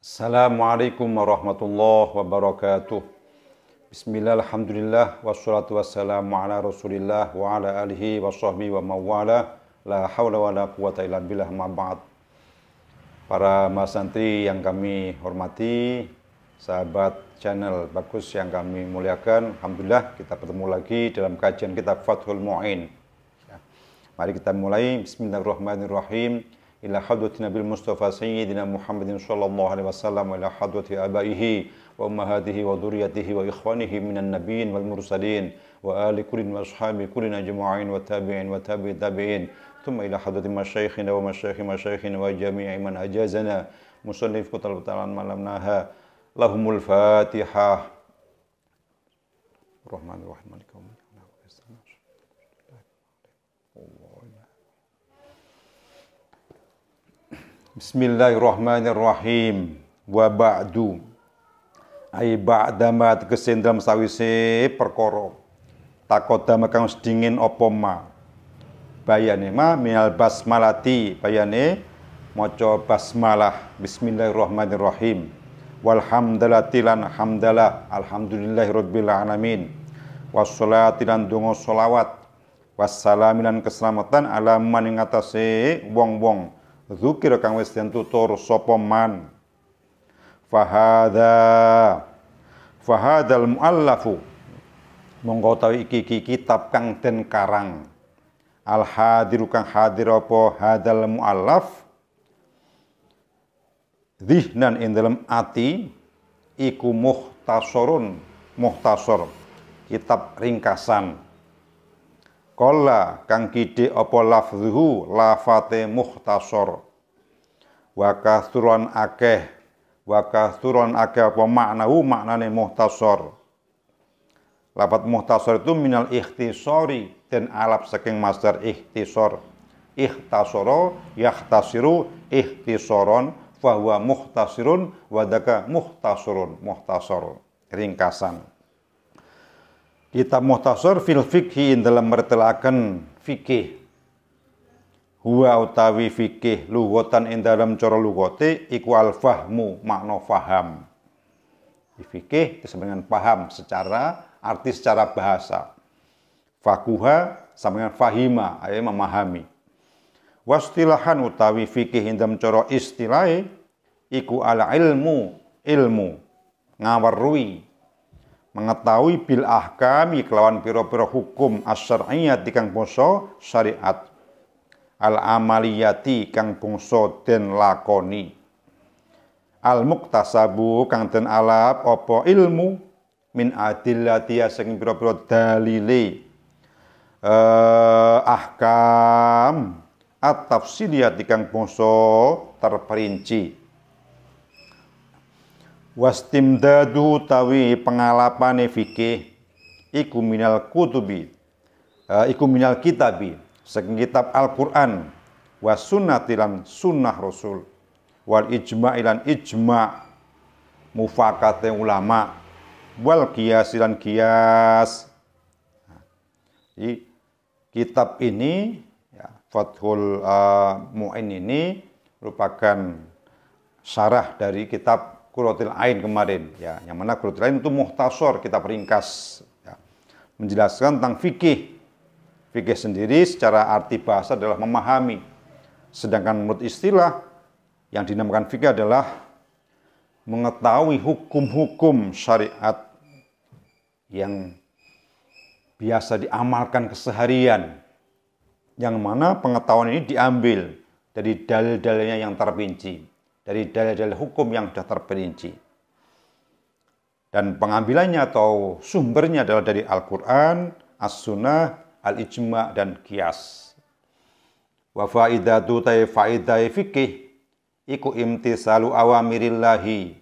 Assalamualaikum warahmatullahi wabarakatuh. Bismillah, alhamdulillah, wassalatu wassalamu ala rasulillah wa ala alihi wa sahbihi wa mawala. La hawla wa la quwata illa billah ma ba'd. Para mas santri yang kami hormati, sahabat channel Bagus yang kami muliakan, alhamdulillah kita bertemu lagi dalam kajian kitab Fathul Mu'in. Mari kita mulai. Bismillahirrahmanirrahim. Ila hadrati Nabil Mustafa Sayyidina Muhammadin sallallahu alaihi wasallam wa ila hadrati abaihi wa ummahatihi wa dhurriyyatihi wa ikhwanihi minan nabiyyin wal mursalin wa ali kullin wa ashabi kullin ajma'in wa tabi'in wa tabi'in tabi'in thumma ila hadrati masyayikhina wa masyayikhina wa jami'i man ajazana musannif kutal talan malam naha lahumul fatihah. Rahmanir rahim. Bismillahirrahmanirrahim. Wa ba'du. Ai ba'dama tegese dalam sawise perkara takodama kang sedingin apa ma. Bayane ma minal basmalati, bayane maca basmalah. Bismillahirrahmanirrahim. Walhamdulillati lan hamdalah, alhamdulillahirabbil alamin. Wassalati lan donga sholawat. Wassalamu lan keselamatan ala man ing atase wong-wong dzukira kang wis den tutur sapa man. Fahadal muallafu monggo utawi iki kitab kang den karang. Al hadiru kang hadir apa hadal muallaf dhihnan ing dalem ati iku muhtasor kitab ringkasan. Qala kang kidhe apa lafzuhu lafate mukhtasar wa kathuran akeh apa maknane mukhtasar. Lafat mukhtasar itu minal ikhtisari dan alap saking masdar ikhtisar. Ikhtasara yahtasiru ikhtisaron fa huwa mukhtasirun wa daka mukhtasarun ringkasan. Kitab muhtasar fil fikhi dalam mertelaken fikih. Huwa utawi fikih lughatan ing dalam cara lughate iku al fahmu makna faham. Fikih disebut paham secara arti secara bahasa. Fakuha sama dengan fahima, ayat memahami. Wastilahan utawi fikih ing dalam cara istilah iku al ilmu ngawarui mengetahui bil ahkami kelawan pira-pira hukum asy-syar'iyyah kang bangsa syariat al amaliyati kang bangsa den lakoni al muktasabu kang den alap apa ilmu min adillati saking pira-pira dalile ahkam at-tafsiliyati kang bangsa terperinci. Wastimdadu tawi pengalapane fikih iku minal kitabi saking kitab Al-Qur'an was sunnati lan sunnah Rasul wal ijma' lan ijma' mufakate ulama wal qiyas lan qiyas. Kitab ini ya, Fathul Mu'in ini merupakan syarah dari kitab Qurratul Ain kemarin, ya, yang mana Qurratul Ain itu mukhtasar, kitab ringkas, ya, menjelaskan tentang fikih. Fikih sendiri secara arti bahasa adalah memahami, sedangkan menurut istilah yang dinamakan fikih adalah mengetahui hukum-hukum syariat yang biasa diamalkan keseharian, yang mana pengetahuan ini diambil dari dalil-dalilnya yang terperinci, dari dalil-dalil hukum yang sudah terperinci. Dan pengambilannya atau sumbernya adalah dari Al-Quran, As-Sunnah, Al-Ijma' dan Qiyas. Wa faidatu ta'i faidai fikih iku imtisalu awamirillahi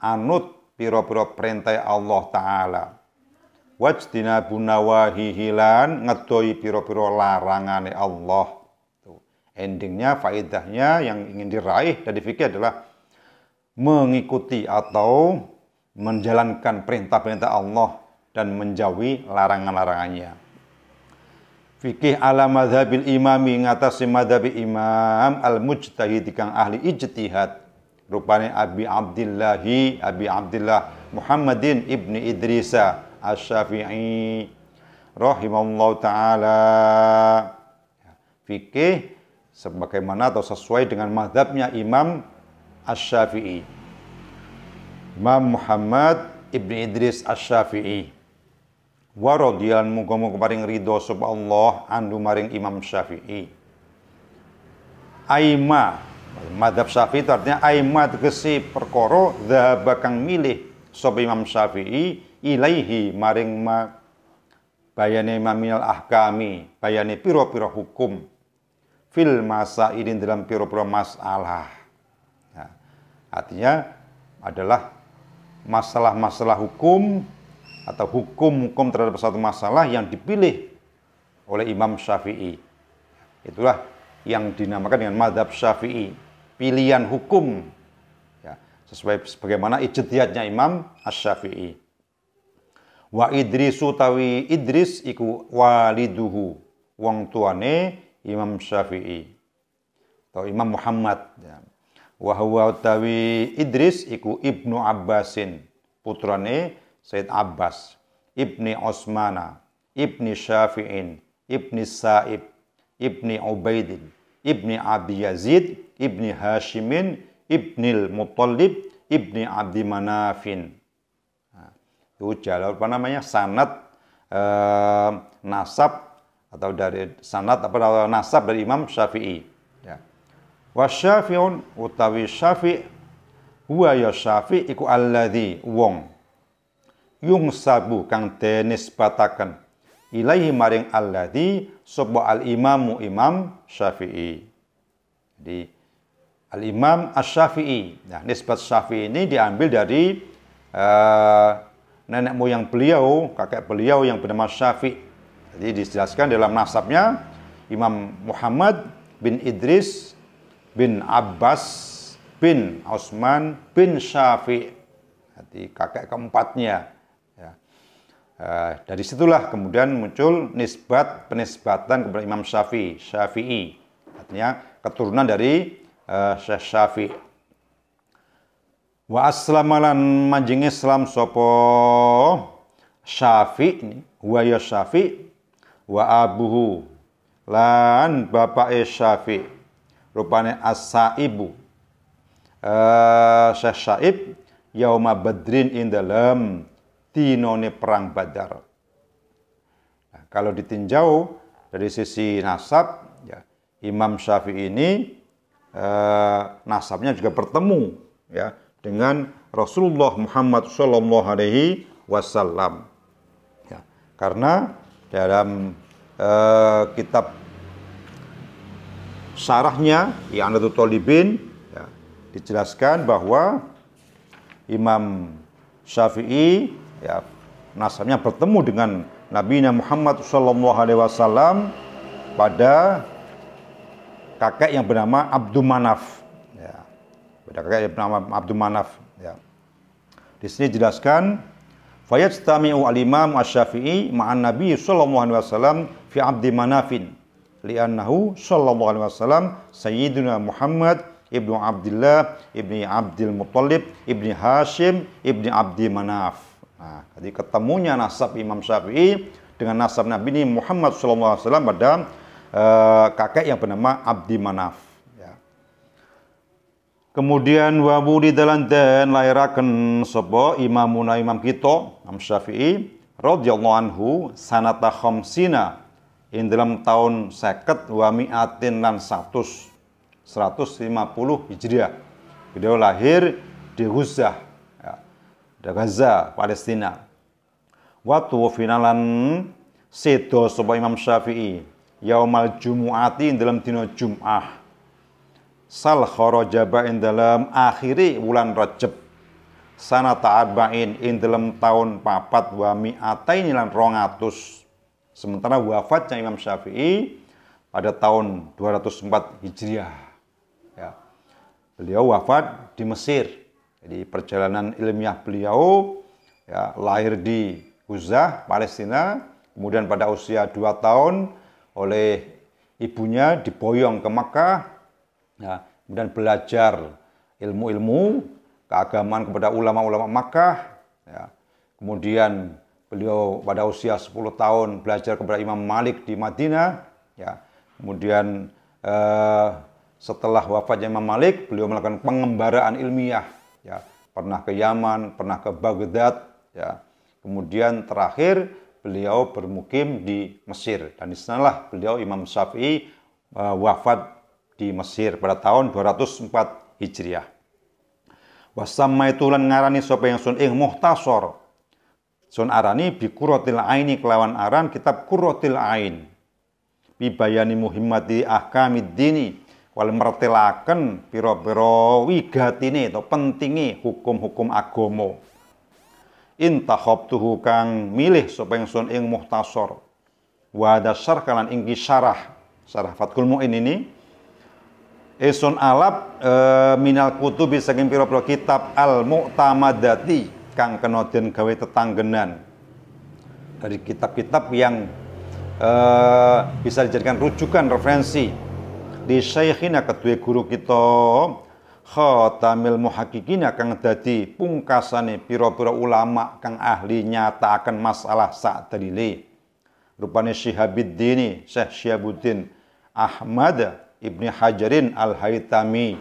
anut piro-piro perintah Allah Ta'ala. Wajtinabu nawahihi lan ngedoi piro-piro larangane Allah. Endingnya, faedahnya yang ingin diraih dari fikih adalah mengikuti atau menjalankan perintah-perintah Allah dan menjauhi larangan-larangannya. Fikih ala madhabil imami ngatasi madhabi imam al-mujtahid kang ahli ijtihad rupane Abi Abdillah Muhammadin ibni Idrisa Asy-Syafi'i rahimallahu taala. Fikih sebagaimana atau sesuai dengan mazhabnya Imam Asy-Syafi'i, Imam Muhammad ibni Idris Asy-Syafi'i. Wa radhiyallahu muga-muga paring ridho sapa Allah andu maring Imam Syafi'i. Aima, mazhab Syafi'i itu artinya aima tegese perkara dzahaba kang milih sapa Imam Syafi'i ilaihi maring bayane maminal ahkami, bayane pira-pira hukum fil masailin dalam pira-pira masalah. Ya, artinya adalah masalah-masalah hukum atau hukum-hukum terhadap satu masalah yang dipilih oleh Imam Syafi'i. Itulah yang dinamakan dengan mazhab Syafi'i, pilihan hukum. Ya, sesuai sebagaimana ijtihadnya Imam Asy-Syafi'i. Wa Idrisu tawi Idris iku waliduhu, wong tuane Imam Syafi'i atau Imam Muhammad. Ya. Wa huwa tawi Idris iku Ibnu Abbasin, putrane Sayyid Abbas, Ibni Osmana, Ibni Syafi'in, Ibni Sa'ib, Ibni Ubaidin, Ibni Abi Yazid, Ibni Hashimin, Ibnil Muttalib, Ibni Abdi Manafin. Itu jalur apa namanya, sanad nasab atau dari sanad apa nasab dari Imam Syafi'i. Ya. Wa Syafi'un utawi Syafi' huwa ya Syafi' iku alladzi wong yungsabu kang denisbataken ilaihi maring alladzi sapa al imamu Imam Syafi'i. Jadi al Imam Asy-Syafi'i. Nah, nisbat Syafi'i ini diambil dari nenek moyang beliau, kakek beliau yang bernama Syafi'. Jadi dijelaskan dalam nasabnya Imam Muhammad bin Idris bin Abbas bin Utsman bin Syafi'. Jadi kakek keempatnya. Ya. Dari situlah kemudian muncul penisbatan kepada Imam Syafi'i. Artinya keturunan dari Syekh Syafi'. Wa aslamalan manjing Islam sapa Syafi' ini, wa ya Syafi' wa abuhu lan bapake Syafi' rupane as-Saibu. Syekh Syaib yauma Badrin ing dalam dinone perang Badar. Nah, kalau ditinjau dari sisi nasab, ya, Imam Syafi'i ini nasabnya juga bertemu, ya, dengan Rasulullah Muhammad Sallallahu Alaihi Wasallam. Ya, karena dalam kitab syarahnya I'anatul Talibin, ya, dijelaskan bahwa Imam Syafi'i, ya, nasabnya bertemu dengan Nabi Muhammad Sallallahu Alaihi Wasallam pada kakek yang bernama Abdul Manaf. Pada kakek yang bernama Abdul Manaf. Ya. Di sini dijelaskan, fayajtami'u al-Imam Asy-Syafi'i ma'an Nabi sallallahu alaihi wasallam fi Abdi Manafin li'annahu sallallahu alaihi wasallam sayyiduna Muhammad ibnu Abdullah ibni Abdul Muttalib ibni Hashim ibni Abdi Manaf. Nah, jadi ketemunya nasab Imam Syafi'i dengan nasab Nabi Muhammad sallallahu alaihi wasallam pada kakek yang bernama Abdi Manaf. Kemudian wa wulidalan dan lairaken sapa imamuna imam kita Imam Syafi'i radhiyallahu anhu sanata khamsina ing dalam tahun 50 wa mi'atin lan 150 Hijriah. Beliau lahir di Gaza, ya, di Gaza, Palestina. Wa tuwfinalan sedo sapa Imam Syafi'i yaumal jumu'ati ing dalam dina Jum'ah. Sal kharajaba ing dalam akhiri wulan Rajab sanata arba'in ing dalam tahun 4 wa mi'atain lan 200. Sementara wafatnya Imam Syafi'i pada tahun 204 Hijriah. Ya. Beliau wafat di Mesir. Jadi perjalanan ilmiah beliau, ya, lahir di Gaza, Palestina, kemudian pada usia 2 tahun oleh ibunya diboyong ke Makkah. Ya, kemudian belajar ilmu-ilmu keagamaan kepada ulama-ulama Makkah. Ya. Kemudian beliau pada usia 10 tahun belajar kepada Imam Malik di Madinah. Ya. Kemudian setelah wafatnya Imam Malik, beliau melakukan pengembaraan ilmiah. Ya. Pernah ke Yaman, pernah ke Baghdad. Ya. Kemudian terakhir beliau bermukim di Mesir, dan di sanalah beliau Imam Syafi'i wafat di Mesir pada tahun 204 Hijriah. Wasamma itu lan ngarani sapa yang sun ing Mukhtasar. Sun arani bi Qurratil Aini kelawan aran kitab Qurratil Ain. Bi bayani muhimmati ahkamid dini wal mertelaken pira-pira wigatine atau pentinge hukum-hukum agama. Intakhabtuhu kang milih sapa ingsun ing Mukhtasar wa dasar kalan ing syarah Fathul Mu'in ini ingsun alap minal kutubi saking pira-pira kitab al mu'tamadati kang kena den gawe tetanggenan dari kitab-kitab yang bisa dijadikan rujukan referensi di syekhina kedua guru kita Khatamil Muhaqqiqina kang dadi pungkasane pira-pira ulama kang ahli nyatakaken masalah sak dalile. Rupane Syihabuddin Syekh Syihabuddin Ahmad Ibni Hajarin Al-Haytami.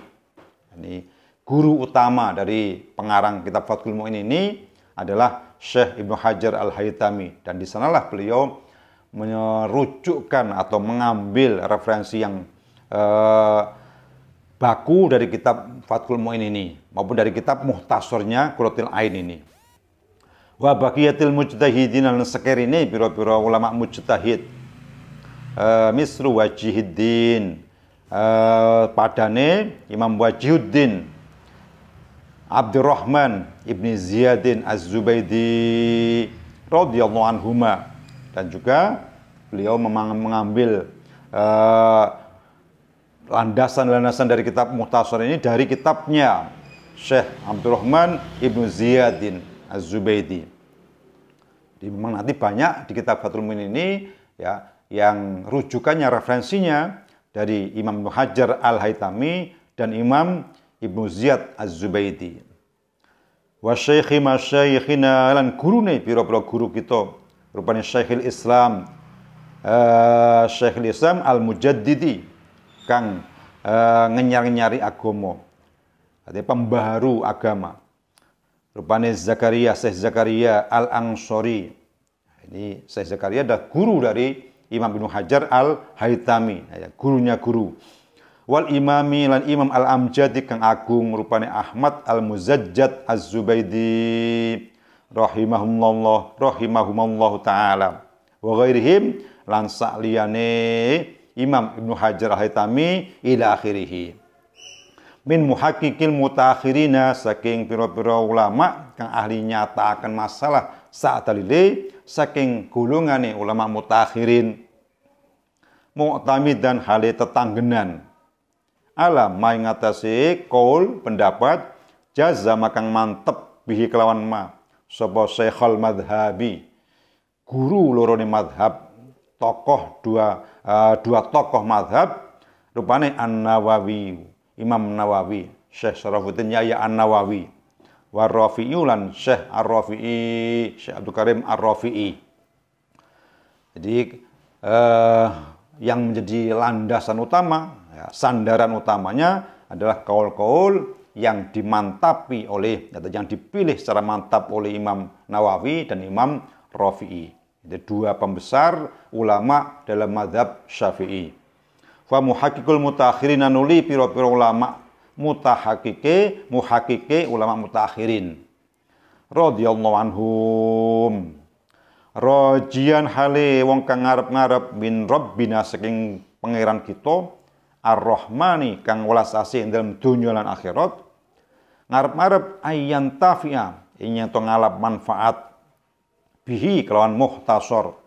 Ini guru utama dari pengarang kitab Fathul Mu'in ini adalah Syekh Ibnu Hajar Al-Haytami, dan di sanalah beliau merujukkan atau mengambil referensi yang baku dari kitab Fathul Mu'in ini maupun dari kitab Mukhtasarnya Qurratul Ain ini. Wa baqiyatil mujtahidin lan sekerine pira-pira ulama mujtahid misru Wajihuddin padane Imam Wajihuddin Abdurrahman Ibni Ziyadin Az-Zubaydi radhiyallahu anhuma, dan juga beliau mengambil landasan-landasan dari kitab Mukhtasar ini dari kitabnya Syekh Abdurrahman Ibnu Ziyadin Az-Zubaydi. Jadi memang nanti banyak di kitab Fathul Mu'in ini ya yang rujukannya referensinya dari Imam Ibnu Hajar Al-Haytami dan Imam Ibnu Ziyad Az-Zubaydi. Wa syaikhi masyaikhina lan gurune pira-pira guru kita rupane Syekhul Islam Syekhul Islam Al-Mujaddidi kang ngenyari-nyari agama, artinya pembaharu agama. Rupane Zakaria, Syekh Zakaria Al-Ansori. Ini Syekh Zakaria adalah guru dari Imam Ibnu Hajar Al-Haytami, ya, gurunya guru. Wal imami lan Imam Al-Amjadi kang agung rupane Ahmad Al-Muzajjad Az-Zubaydi rahimahumallahu taala. Wa ghairihim lan sakliyane Imam Ibnu Hajar Al-Haytami ila akhirih. Min muhaqqiqil mutaakhirina saking pira-pira ulama kang ahli nyatakaken masalah sak dalile saking golongane ulama mutaakhirin. Mu'tamid dan hale tetanggenan. Alam maing ngatasi qaul pendapat jazama kang mantep bihi kelawan ma sapa Syekhul Madhabi. Guru lorone madhab, tokoh dua tokoh madhab rupane An-Nawawi, Imam Nawawi, Syekh Syarafuddin Yahya An-Nawawi, wa Rafi'i lan Syekh Ar-Rafi'i, Syekh Abdul Karim Ar-Rafi'i. Jadi yang menjadi landasan utama, ya, sandaran utamanya adalah kaul-kaul yang dimantapi oleh atau yang dipilih secara mantap oleh Imam Nawawi dan Imam Rafi'i. Itu dua pembesar ulama dalam mazhab Syafi'i. Fa muhaqqiqul mutaakhirin nuli pira-pira ulama muhaqqiqe ulama mutaakhirin radhiyallahu anhum. Rajian hale wong kang ngarep-ngarep min rabbina saking pangeran kita Ar-Rahmani kang welas asih dalam dunya lan akhirat, ngarep-ngarep ayyan tafi'a ing yen to ngalap manfaat bihi kelawan Mukhtasar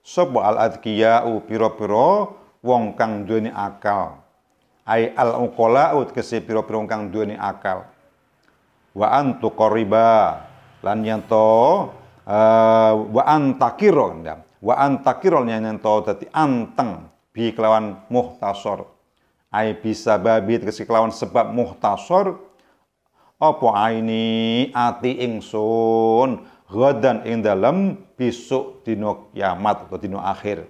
sapa al-adqiya'u pira-pira wong kang duweni akal, ai al-uqala'u kese pira-pira wong kang duweni akal, wa antu qariba lan yen to wa antakiro yen to dadi anteng bi kelawan Mukhtasar, ai bisa babi kese kelawan sebab Mukhtasar apa aini ati ingsun ghadan ing dalem besok dina kiamat atau dina akhir.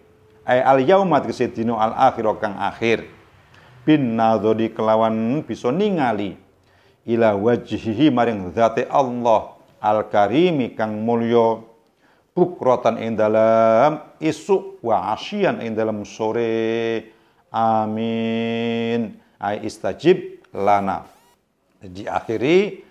Al yaumat kese dina al akhir kang akhir. Bin nadhari kelawan bisa ningali ila wajhihi maring zate Allah al karimi kang mulya bukratan ing dalam isuk wa asyian ing dalam sore. Amin. Ai istajib lana. Diakhiri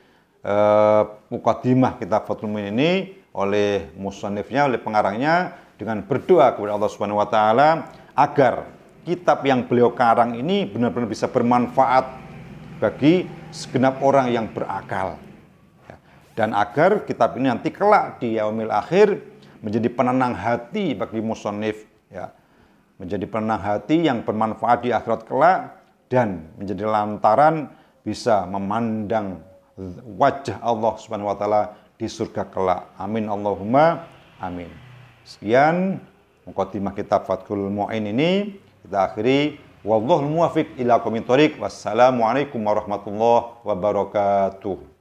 mukadimah kitab Fathul Muin ini oleh musannifnya, oleh pengarangnya dengan berdoa kepada Allah Subhanahu wa taala agar kitab yang beliau karang ini benar-benar bisa bermanfaat bagi segenap orang yang berakal. Dan agar kitab ini nanti kelak di yaumil akhir menjadi penenang hati bagi musannif, ya. Menjadi penenang hati yang bermanfaat di akhirat kelak dan menjadi lantaran bisa memandang wajah Allah Subhanahu wa taala di surga kelak. Amin Allahumma amin. Sekian mukadimah kitab Fathul Muin ini kita akhiri. Wallahul muwaffiq ila aqwamit thoriq. Wassalamualaikum warahmatullahi wabarakatuh.